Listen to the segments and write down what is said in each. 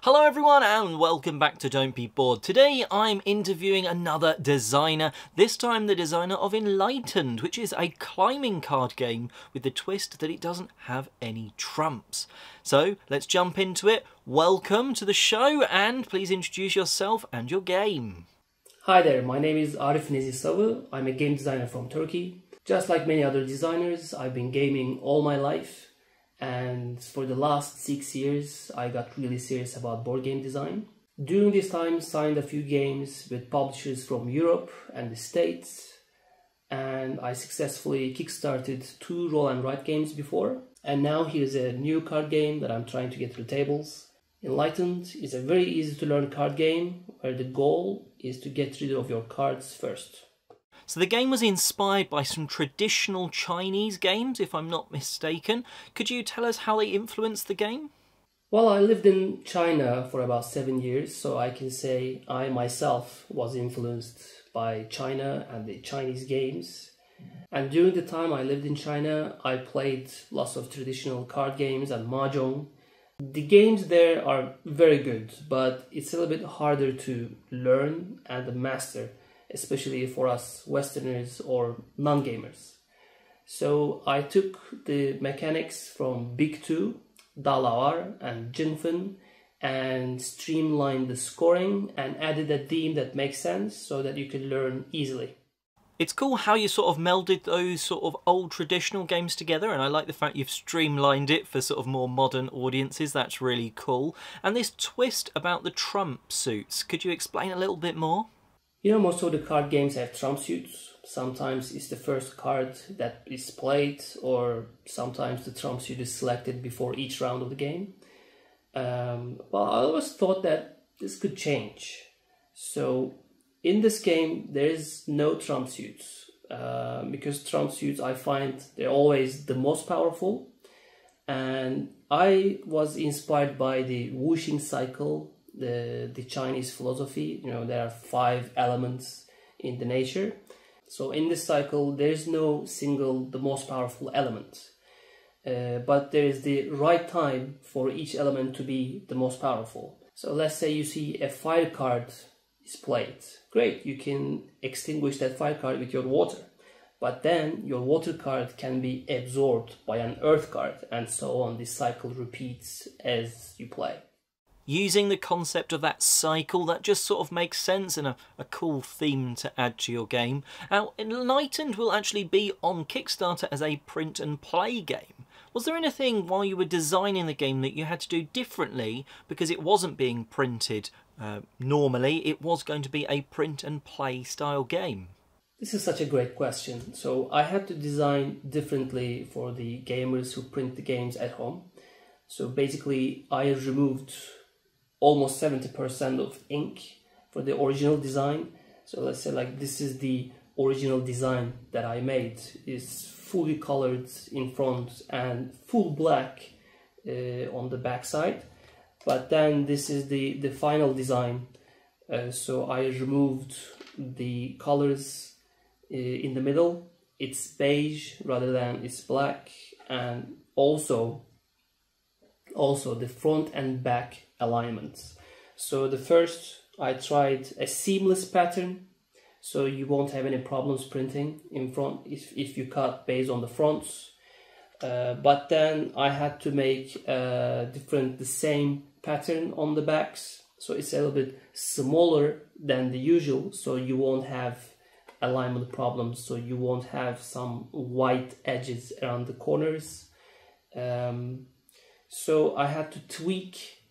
Hello everyone and welcome back to Don't Be Bored. Today I'm interviewing another designer, this time the designer of Enlightened, which is a climbing card game with the twist that it doesn't have any trumps. So let's jump into it. Welcome to the show and please introduce yourself and your game. Hi there, my name is Arif Nezih. I'm a game designer from Turkey. Just like many other designers, I've been gaming all my life. And for the last 6 years, I got really serious about board game design. During this time, signed a few games with publishers from Europe and the States. And I successfully kickstarted 2 roll and write games before. And now here's a new card game that I'm trying to get to the tables. Enlightened is a very easy to learn card game where the goal is to get rid of your cards first. So the game was inspired by some traditional Chinese games, if I'm not mistaken. Could you tell us how they influenced the game? Well, I lived in China for about 7 years, so I can say I myself was influenced by China and the Chinese games. And during the time I lived in China, I played lots of traditional card games and mahjong. The games there are very good, but it's a little bit harder to learn and master, especially for us Westerners or non-gamers. So I took the mechanics from Big 2, Dalawar and Jinfen and streamlined the scoring and added a theme that makes sense so that you can learn easily. It's cool how you sort of melded those sort of old traditional games together, and I like the fact you've streamlined it for sort of more modern audiences. That's really cool. And this twist about the trump suits, could you explain a little bit more? You know, most of the card games have trump suits. Sometimes it's the first card that is played, or sometimes the trump suit is selected before each round of the game. Well, I always thought that this could change. So in this game, there is no trump suits, because trump suits, I find they're always the most powerful. And I was inspired by the whooshing cycle, the Chinese philosophy. You know, there are 5 elements in the nature. So in this cycle, there is no single, the most powerful element. But there is the right time for each element to be the most powerful. So let's say you see a fire card is played. Great, you can extinguish that fire card with your water. But then your water card can be absorbed by an earth card, and so on. This cycle repeats as you play. Using the concept of that cycle, that just sort of makes sense and a cool theme to add to your game. Now, Enlightened will actually be on Kickstarter as a print and play game. Was there anything while you were designing the game that you had to do differently because it wasn't being printed normally? It was going to be a print and play style game. This is such a great question. So I had to design differently for the gamers who print the games at home. So basically I removed almost 70% of ink for the original design. So let's say like this is the original design that I made. It's fully colored in front and full black on the back side. But then this is the final design. So I removed the colors in the middle. It's beige rather than it's black, and also the front and back alignments. So the first, I tried a seamless pattern, so you won't have any problems printing in front if you cut based on the fronts. But then I had to make the same pattern on the backs, so it's a little bit smaller than the usual, so you won't have alignment problems, so you won't have some white edges around the corners. So I had to tweak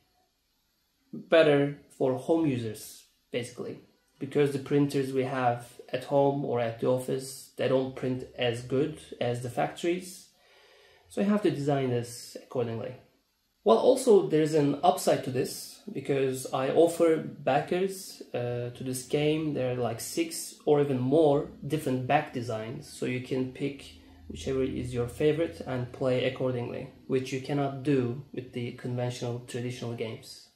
better for home users, basically, because the printers we have at home or at the office, they don't print as good as the factories. So I have to design this accordingly. Well, also there's an upside to this, because I offer backers to this game. There are like 6 or even more different back designs, so you can pick whichever is your favorite and play accordingly, which you cannot do with the conventional traditional games.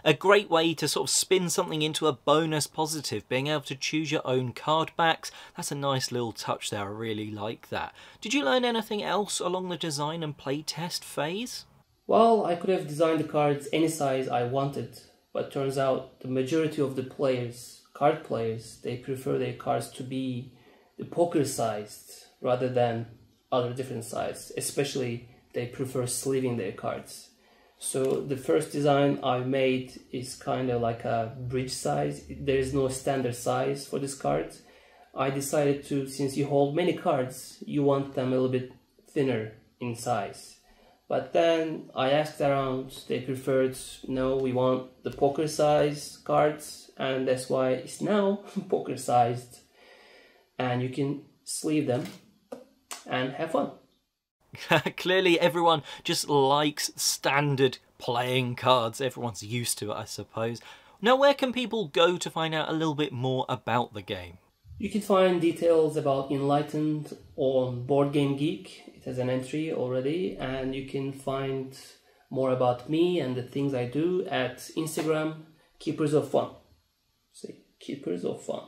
A great way to sort of spin something into a bonus positive, being able to choose your own card backs. That's a nice little touch there, I really like that. Did you learn anything else along the design and play test phase? Well, I could have designed the cards any size I wanted, but turns out the majority of the players, card players, they prefer their cards to be the poker sized rather than other different sizes. Especially they prefer sleeving their cards. So the first design I made is kind of like a bridge size. There is no standard size for this card. I decided to, since you hold many cards, you want them a little bit thinner in size. But then I asked around, they preferred, no, we want the poker size cards, and that's why it's now poker sized. And you can sleeve them and have fun. Clearly everyone just likes standard playing cards. Everyone's used to it, I suppose. Now, where can people go to find out a little bit more about the game? You can find details about Enlightened on Boardgamegeek. It has an entry already, and you can find more about me and the things I do at Instagram, Keepers of Fun. Say, Keepers of Fun.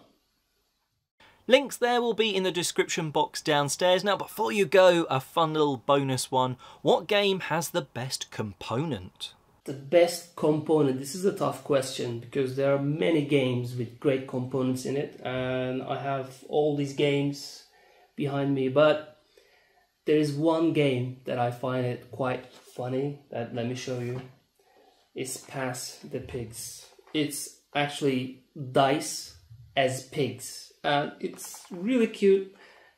Links there will be in the description box downstairs. Now, before you go, a fun little bonus one. What game has the best component? The best component, this is a tough question because there are many games with great components in it, and I have all these games behind me, but there is one game that I find it quite funny that let me show you. It's Pass the Pigs. It's actually dice as pigs, and it's really cute,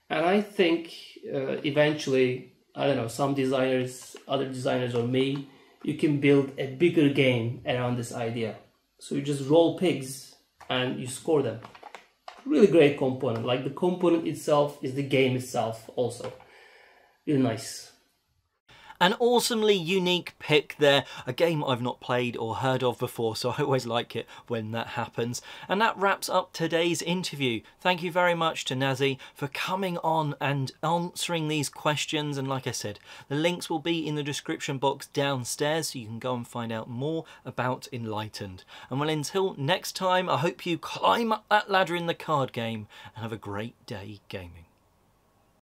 and I think eventually, I don't know, some designers, other designers or me, you can build a bigger game around this idea. So you just roll pigs and you score them. Really great component. Like the component itself is the game itself also. Really nice. An awesomely unique pick there, a game I've not played or heard of before, so I always like it when that happens. And that wraps up today's interview. Thank you very much to Nezih for coming on and answering these questions, and like I said, the links will be in the description box downstairs so you can go and find out more about Enlightened. And well, until next time, I hope you climb up that ladder in the card game and have a great day gaming.